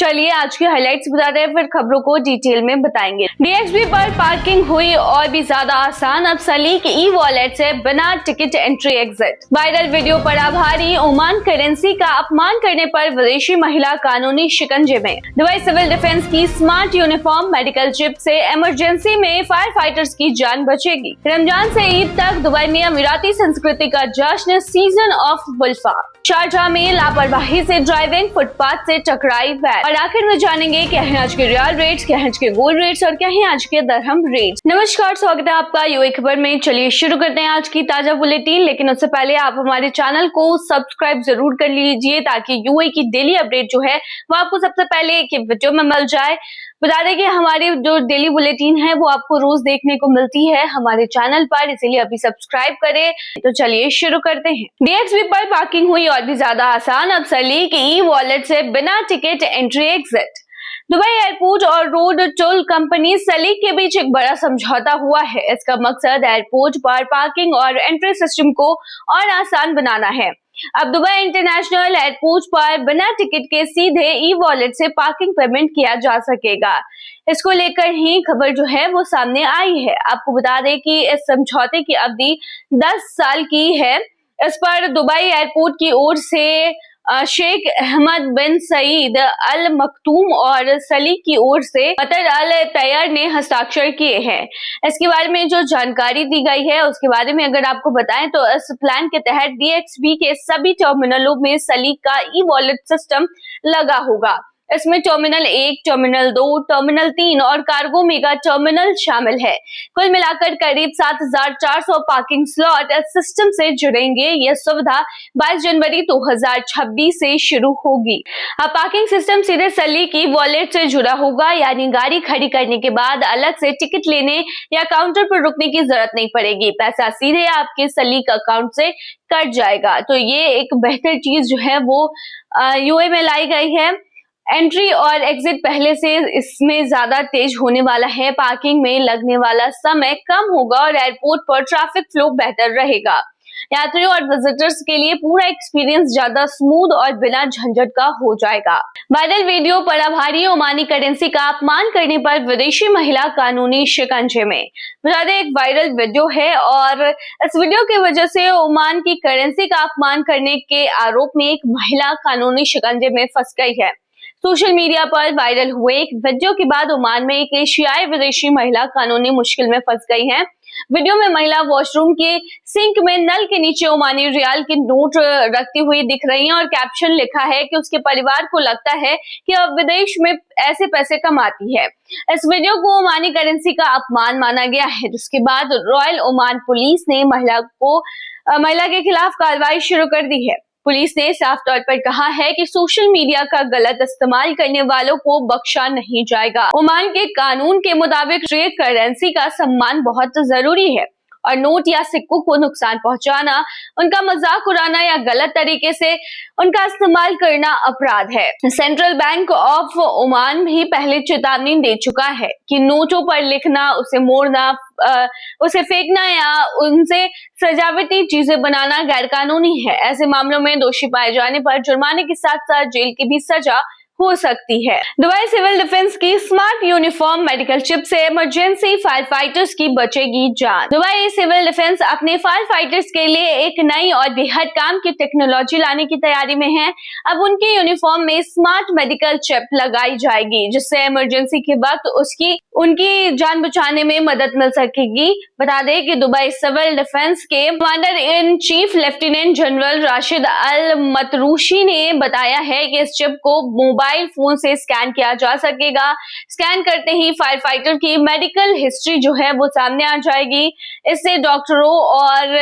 चलिए आज की हाइलाइट्स बताते हैं, फिर खबरों को डिटेल में बताएंगे। डीएक्सबी पर पार्किंग हुई और भी ज्यादा आसान। अब सलीक ई वॉलेट से बिना ticket entry exit. Viral video पर आभारी। ओमान करेंसी का अपमान करने पर विदेशी महिला कानूनी शिकंजे में। दुबई सिविल डिफेंस की स्मार्ट यूनिफॉर्म मेडिकल चिप से इमरजेंसी में फायर फाइटर्स की जान बचेगी। रमजान से ईद तक दुबई में अमीराती संस्कृति का जश्न, सीजन ऑफ वुल्फा। शारजाह में लापरवाही से ड्राइविंग, फुटपाथ से टकराई वैन। और आखिर में जानेंगे क्या है आज के रियल रेट्स, क्या है आज के गोल्ड रेट्स और क्या है आज के दरहम रेट्स। नमस्कार, स्वागत है आपका यूए खबर में। चलिए शुरू करते हैं आज की ताजा बुलेटिन, लेकिन उससे पहले आप हमारे चैनल को सब्सक्राइब जरूर कर लीजिए ताकि यूए की डेली अपडेट जो है वो आपको सबसे पहले एक वीडियो में मिल जाए। बता दें कि हमारी जो डेली बुलेटिन है वो आपको रोज देखने को मिलती है हमारे चैनल पर, इसीलिए अभी सब्सक्राइब करें। तो चलिए शुरू करते हैं। डीएक्सबी पर पार्किंग हुई और भी ज्यादा आसान। अब सलीक ई वॉलेट से बिना ticket entry exit. Dubai airport और रोड टोल कंपनी सलीक के बीच एक बड़ा समझौता हुआ है। इसका मकसद एयरपोर्ट पर पार्किंग और एंट्री सिस्टम को और आसान बनाना है। अब दुबई इंटरनेशनल एयरपोर्ट पर बिना टिकट के सीधे ई वॉलेट से पार्किंग पेमेंट किया जा सकेगा। इसको लेकर ही खबर जो है वो सामने आई है। आपको बता दें कि इस समझौते की अवधि 10 साल की है। इस पर दुबई एयरपोर्ट की ओर से शेख अहमद बिन सईद अल मखतूम और सलीक की ओर से कतर अल तैयर ने हस्ताक्षर किए हैं। इसके बारे में जो जानकारी दी गई है उसके बारे में अगर आपको बताएं तो इस प्लान के तहत डीएक्सबी के सभी टर्मिनलों में सलीक का ई वॉलेट सिस्टम लगा होगा। इसमें टर्मिनल 1, टर्मिनल 2, टर्मिनल 3 और कार्गो मेगा टर्मिनल शामिल है। कुल मिलाकर करीब 7,400 पार्किंग स्लॉट इस सिस्टम से जुड़ेंगे। यह सुविधा 22 जनवरी 2026 से शुरू होगी। अब पार्किंग सिस्टम सीधे सलीक ई वॉलेट से जुड़ा होगा, यानी गाड़ी खड़ी करने के बाद अलग से टिकट लेने या काउंटर पर रुकने की जरूरत नहीं पड़ेगी। पैसा सीधे आपके सलीक अकाउंट से कट जाएगा। तो ये एक बेहतर चीज जो है वो यूए में लाई गई है। एंट्री और एग्जिट पहले से इसमें ज्यादा तेज होने वाला है। पार्किंग में लगने वाला समय कम होगा और एयरपोर्ट पर ट्रैफिक फ्लो बेहतर रहेगा। यात्रियों और विजिटर्स के लिए पूरा एक्सपीरियंस ज्यादा स्मूथ और बिना झंझट का हो जाएगा। वायरल वीडियो पर आभारी। ओमानी करेंसी का अपमान करने पर विदेशी महिला कानूनी शिकंजे में। बता दें एक वायरल वीडियो है और इस वीडियो की वजह से ओमान की करेंसी का अपमान करने के आरोप में एक महिला कानूनी शिकंजे में फंस गई है। सोशल मीडिया पर वायरल हुए एक वीडियो के बाद ओमान में एक एशियाई विदेशी महिला कानूनी मुश्किल में फंस गई है। वीडियो में महिला वॉशरूम के सिंक में नल के नीचे ओमानी रियाल के नोट रखती हुई दिख रही है और कैप्शन लिखा है कि उसके परिवार को लगता है कि अब विदेश में ऐसे पैसे कमाती है। इस वीडियो को ओमानी करेंसी का अपमान माना गया है, जिसके बाद रॉयल ओमान पुलिस ने महिला के खिलाफ कार्रवाई शुरू कर दी है। पुलिस ने साफ तौर पर कहा है कि सोशल मीडिया का गलत इस्तेमाल करने वालों को बख्शा नहीं जाएगा। ओमान के कानून के मुताबिक ट्रेड करेंसी का सम्मान बहुत जरूरी है और नोट या सिक्कों को नुकसान पहुंचाना, उनका मजाक उड़ाना या गलत तरीके से उनका इस्तेमाल करना अपराध है। सेंट्रल बैंक ऑफ ओमान भी पहले चेतावनी दे चुका है कि नोटों पर लिखना, उसे मोड़ना, उसे फेंकना या उनसे सजावटी चीजें बनाना गैरकानूनी है। ऐसे मामलों में दोषी पाए जाने पर जुर्माने के साथ साथ जेल की भी सजा हो सकती है। दुबई सिविल डिफेंस की स्मार्ट यूनिफॉर्म मेडिकल चिप से इमरजेंसी फायर फाइटर्स की बचेगी जान। दुबई सिविल डिफेंस अपने फायर फाइटर्स के लिए एक नई और बेहद काम की टेक्नोलॉजी लाने की तैयारी में है। अब उनकी यूनिफॉर्म में स्मार्ट मेडिकल चिप लगाई जाएगी, जिससे इमरजेंसी के वक्त उनकी जान बचाने में मदद मिल सकेगी। बता दें कि दुबई सिविल डिफेंस के commander in chief lieutenant general Rashid Al Matrooshi ने बताया है कि इस चिप को मोबाइल फोन से स्कैन किया जा सकेगा। स्कैन करते ही फायर फाइटर की मेडिकल हिस्ट्री जो है वो सामने आ जाएगी। इससे डॉक्टरों और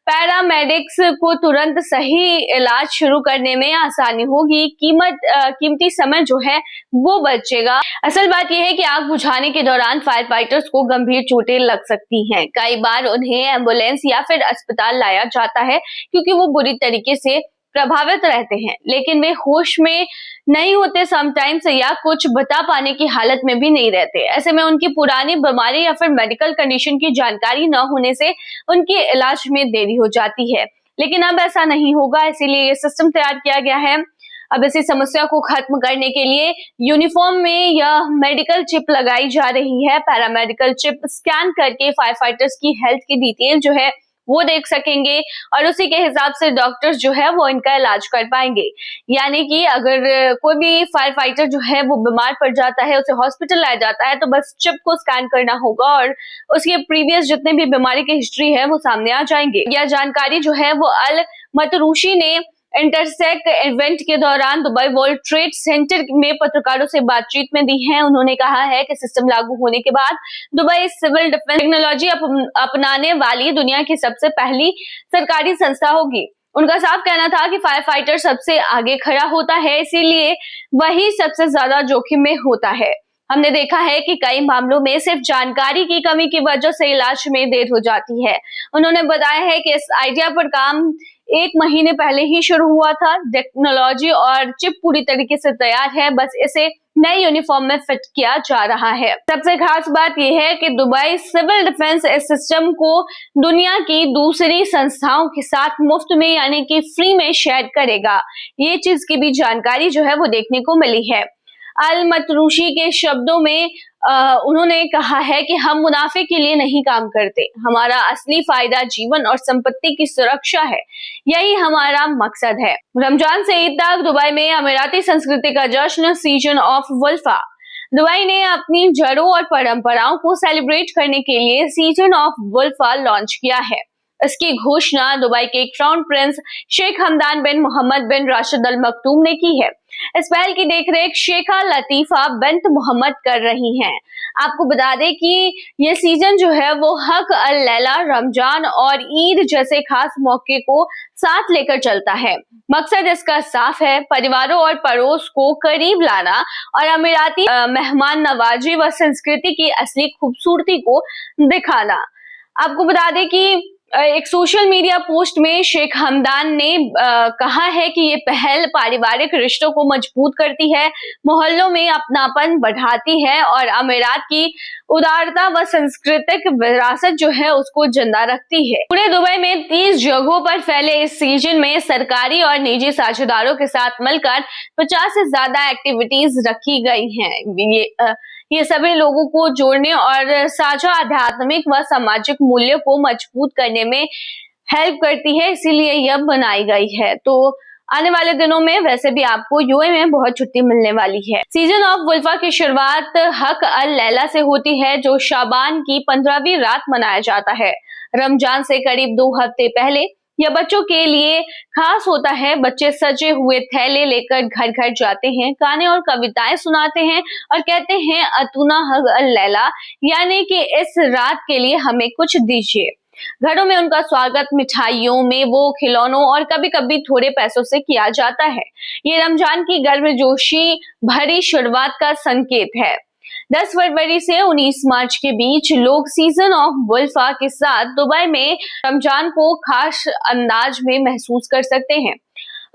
पैरामेडिक्स को तुरंत सही इलाज शुरू करने में आसानी होगी। कीमती समय जो है वो बचेगा। असल बात यह है कि आग बुझाने के दौरान फायर फाइटर्स को गंभीर चोटें लग सकती हैं। कई बार उन्हें एम्बुलेंस या फिर अस्पताल लाया जाता है क्योंकि वो बुरी तरीके से प्रभावित रहते हैं, लेकिन वे होश में नहीं होते समटाइम्स या कुछ बता पाने की हालत में भी नहीं रहते। ऐसे में उनकी पुरानी बीमारी या फिर मेडिकल कंडीशन की जानकारी न होने से उनके इलाज में देरी हो जाती है। लेकिन अब ऐसा नहीं होगा, इसीलिए ये सिस्टम तैयार किया गया है। अब इसी समस्या को खत्म करने के लिए यूनिफॉर्म में यह मेडिकल चिप लगाई जा रही है। पैरामेडिकल चिप स्कैन करके फायर फाइटर्स की हेल्थ की डिटेल जो है वो देख सकेंगे और उसी के हिसाब से डॉक्टर्स जो है वो इनका इलाज कर पाएंगे। यानी कि अगर कोई भी फायर फाइटर जो है वो बीमार पड़ जाता है, उसे हॉस्पिटल लाया जाता है, तो बस चिप को स्कैन करना होगा और उसके प्रीवियस जितने भी बीमारी की हिस्ट्री है वो सामने आ जाएंगे। यह जानकारी जो है वो अल मतरूशी ने इंटरसेक इवेंट के दौरान दुबई वर्ल्ड ट्रेड सेंटर में पत्रकारों से बातचीत में दी है। उन्होंने कहा है कि सिस्टम लागू होने के बाद दुबई सिविल डिफेंस टेक्नोलॉजी अपनाने वाली दुनिया की सबसे पहली सरकारी संस्था होगी। उनका साफ कहना था कि फायर फाइटर सबसे आगे खड़ा होता है, इसीलिए वही सबसे ज्यादा जोखिम में होता है। हमने देखा है कि कई मामलों में सिर्फ जानकारी की कमी की वजह से इलाज में देर हो जाती है। उन्होंने बताया है कि इस आइडिया पर काम 1 महीने पहले ही शुरू हुआ था। टेक्नोलॉजी और चिप पूरी तरीके से तैयार है, बस इसे नए यूनिफॉर्म में फिट किया जा रहा है। सबसे खास बात यह है कि दुबई सिविल डिफेंस इस सिस्टम को दुनिया की दूसरी संस्थाओं के साथ मुफ्त में यानी कि फ्री में शेयर करेगा। ये चीज की भी जानकारी जो है वो देखने को मिली है। अल मतरूशी के शब्दों में उन्होंने कहा है कि हम मुनाफे के लिए नहीं काम करते, हमारा असली फायदा जीवन और संपत्ति की सुरक्षा है, यही हमारा मकसद है। रमजान से ईद तक दुबई में अमीराती संस्कृति का जश्न सीजन ऑफ वुल्फा। दुबई ने अपनी जड़ों और परंपराओं को सेलिब्रेट करने के लिए सीजन ऑफ वुल्फा लॉन्च किया है। इसकी घोषणा दुबई के क्राउन प्रिंस शेख हमदान बिन मोहम्मद बिन राशिद अल मखतूम ने की है। इस पहल की देखरेख शेखा लतीफा बिन्त मोहम्मद कर रही हैं। आपको बता दें कि ये सीजन जो है वो हक अल लैला, रमजान और ईद जैसे खास मौके को साथ लेकर चलता है। मकसद इसका साफ है, परिवारों और पड़ोस को करीब लाना और अमीराती मेहमान नवाजी व संस्कृति की असली खूबसूरती को दिखाना। आपको बता दें कि एक सोशल मीडिया पोस्ट में शेख हमदान ने कहा है कि ये पहल पारिवारिक रिश्तों को मजबूत करती है, मोहल्लों में अपनापन बढ़ाती है और अमीरात की उदारता व सांस्कृतिक विरासत जो है उसको जिंदा रखती है। पूरे दुबई में 30 जगहों पर फैले इस सीजन में सरकारी और निजी साझेदारों के साथ मिलकर 50 से ज्यादा एक्टिविटीज रखी गई हैं। ये सभी लोगों को जोड़ने और साझा आध्यात्मिक व सामाजिक मूल्यों को मजबूत करने में हेल्प करती है, इसीलिए यह बनाई गई है। तो आने वाले दिनों में वैसे भी आपको यूए में बहुत छुट्टी मिलने वाली है। सीजन ऑफ वुल्फा की शुरुआत हक अल लैला से होती है, जो शाबान की 15वीं रात मनाया जाता है। रमजान से करीब 2 हफ्ते पहले यह बच्चों के लिए खास होता है। बच्चे सजे हुए थैले लेकर घर घर जाते हैं, गाने और कविताएं सुनाते हैं और कहते हैं अतुना हक अल लैला, यानी कि इस रात के लिए हमें कुछ दीजिए। घरों में उनका स्वागत मिठाइयों में वो खिलौनों और कभी कभी थोड़े पैसों से किया जाता है। ये रमजान की गर्मजोशी भरी शुरुआत का संकेत है। 10 फरवरी से 19 मार्च के बीच लोग सीजन ऑफ वुल्फा के साथ दुबई में रमजान को खास अंदाज में महसूस कर सकते हैं।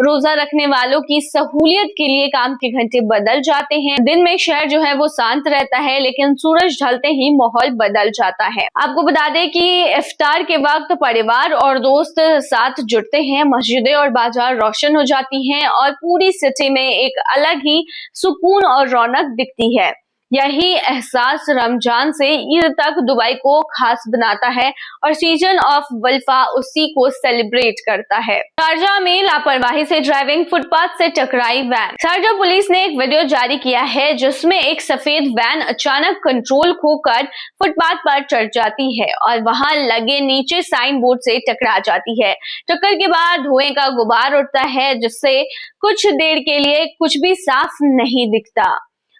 रोजा रखने वालों की सहूलियत के लिए काम के घंटे बदल जाते हैं। दिन में शहर जो है वो शांत रहता है, लेकिन सूरज ढलते ही माहौल बदल जाता है। आपको बता दें कि इफ्तार के वक्त परिवार और दोस्त साथ जुड़ते हैं, मस्जिदें और बाजार रोशन हो जाती हैं और पूरी सिटी में एक अलग ही सुकून और रौनक दिखती है। यही एहसास रमजान से ईद तक दुबई को खास बनाता है और सीजन ऑफ वुल्फा उसी को सेलिब्रेट करता है। शारजाह में लापरवाही से ड्राइविंग, फुटपाथ से टकराई वैन। शारजाह पुलिस ने एक वीडियो जारी किया है जिसमें एक सफेद वैन अचानक कंट्रोल खोकर फुटपाथ पर चढ़ जाती है और वहां लगे नीचे साइन बोर्ड से टकरा जाती है। टक्कर के बाद धुएं का गुबार उठता है, जिससे कुछ देर के लिए कुछ भी साफ नहीं दिखता।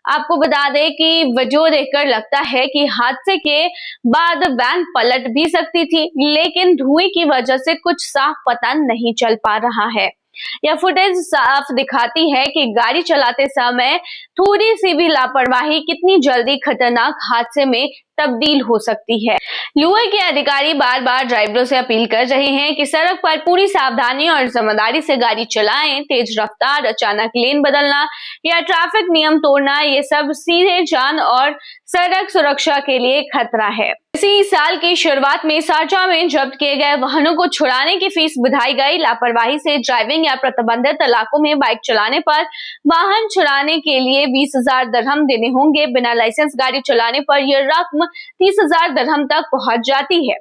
आपको बता दें कि वीडियो देखकर लगता है कि हादसे के बाद वैन पलट भी सकती थी, लेकिन धुएं की वजह से कुछ साफ पता नहीं चल पा रहा है। यह फुटेज साफ दिखाती है कि गाड़ी चलाते समय थोड़ी सी भी लापरवाही कितनी जल्दी खतरनाक हादसे में तब्दील हो सकती है। यूए के अधिकारी बार बार ड्राइवरों से अपील कर रहे हैं कि सड़क पर पूरी सावधानी और जिम्मेदारी से गाड़ी चलाएं। तेज रफ्तार, अचानक लेन बदलना या ट्रैफिक नियम तोड़ना, ये सब सीधे जान और सड़क सुरक्षा के लिए खतरा है। इसी साल की शुरुआत में शारजाह में जब्त किए गए वाहनों को छुड़ाने की फीस बढ़ाई गई। लापरवाही से ड्राइविंग चेकिंग या प्रतिबंधित इलाकों में बाइक चलाने पर वाहन चलाने के लिए 20,000 दिरहम देने होंगे। बिना लाइसेंस गाड़ी चलाने पर यह रकम 30,000 दिरहम तक पहुंच जाती है।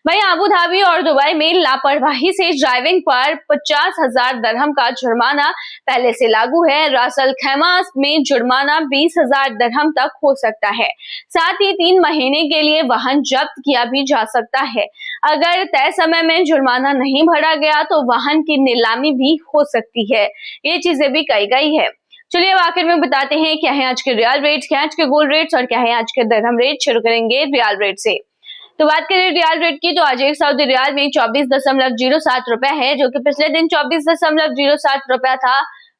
वहीं अबू धाबी और दुबई में लापरवाही से ड्राइविंग पर 50,000 दिरहम का जुर्माना पहले से लागू है। रास अल खैमा में जुर्माना 20,000 दिरहम तक हो सकता है। साथ ही 3 महीने के लिए वाहन जब्त किया भी जा सकता है। अगर तय समय में जुर्माना नहीं भरा गया तो वाहन की नीलामी भी हो सकती है। ये चीजें भी कही गई है। चलिए अब आखिर में बताते हैं क्या है आज के रियल रेट्स, क्या है आज के गोल्ड रेट्स और क्या है आज के दिरहम रेट। शुरू करेंगे रियल रेट से। तो बात करें रियल रेट की तो आज एक सऊदी रियाल में 24.07 रुपए है, जो कि पिछले दिन 24.07 रुपया था।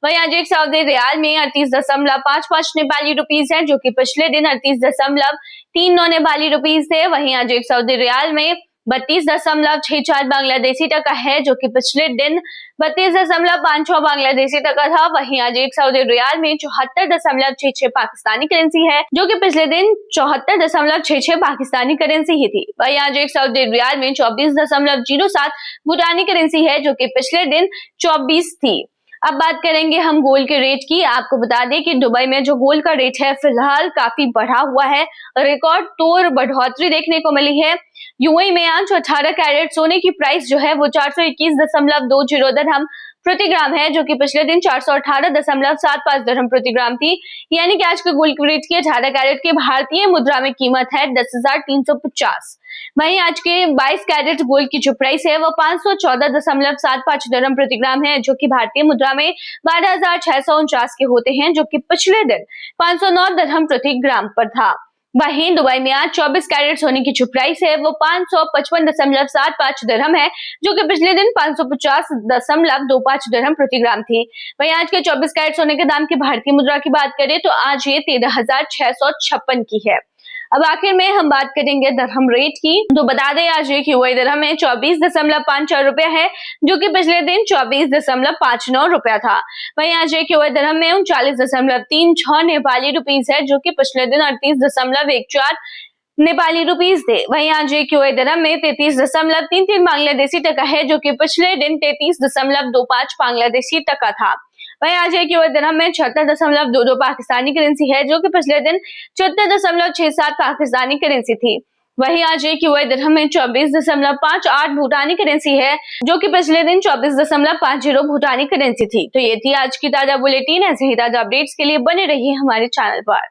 वहीं आज एक सऊदी रियाल में 38.55 नेपाली रुपीज है, जो कि पिछले दिन 38.39 नेपाली रुपीज थे। वहीं आज एक सऊदी रियाल में 32.64 बांग्लादेशी टका है, जो कि पिछले दिन 32.56 बांग्लादेशी टका था। वहीं आज एक सऊदी रियाल में 74.66 पाकिस्तानी करेंसी है, जो कि पिछले दिन 74.66 पाकिस्तानी करेंसी ही थी। वहीं आज एक सऊदी रियाल में 24.07 भूटानी करेंसी है, जो कि पिछले दिन 24 थी। अब बात करेंगे हम गोल्ड के रेट की। आपको बता दें कि दुबई में जो गोल्ड का रेट है फिलहाल काफी बढ़ा हुआ है, रिकॉर्ड तोड़ बढ़ोतरी देखने को मिली है। यूएई में आज 18 कैरेट सोने की प्राइस जो है वो 421.20 दिरहम प्रति ग्राम है, जो कि पिछले दिन 418.75 दिरहम प्रति ग्राम थी। यानी कि आज के गोल्ड के रेट की 18 कैरेट की भारतीय मुद्रा में कीमत है 10,350। वहीं आज के 22 कैरेट गोल्ड की जो प्राइस है वो 514.75 दिरहम प्रति ग्राम है, जो कि भारतीय मुद्रा में 12,649 के होते हैं, जो कि पिछले दिन 509 दिरहम प्रति ग्राम पर था। वहीं दुबई में आज 24 कैरेट सोने की जो प्राइस है वो 555.75 दिरहम है, जो कि पिछले दिन 550.25 दिरहम प्रति ग्राम थी। वहीं आज के 24 कैरेट सोने के दाम की भारतीय मुद्रा की बात करें तो आज ये 13,656 की है। अब आखिर में हम बात करेंगे दिरहम रेट की। तो बता दें आज एक यूएई दिरहम में 24.54 रुपया है, जो कि पिछले दिन 24.59 रुपया था। वहीं आज एक यूएई दिरहम में 39.36 नेपाली रुपीज है, जो कि पिछले दिन 38.14 नेपाली रुपीज थे। वहीं आज एक यूएई दिरहम में 33.33 बांग्लादेशी टका है, जो कि पिछले दिन 33.25 बांग्लादेशी टका था। वहीं आज एक यूएई दिरहम में 76.22 पाकिस्तानी करेंसी है, जो कि पिछले दिन 74.67 पाकिस्तानी करेंसी थी। वहीं आज एक यूएई दिरहम में 24.58 भूटानी करेंसी है, जो कि पिछले दिन 24.50 भूटानी करेंसी थी। तो ये थी आज की ताजा बुलेटिन। ऐसे ही ताजा अपडेट्स के लिए बने रहिए हमारे चैनल पर।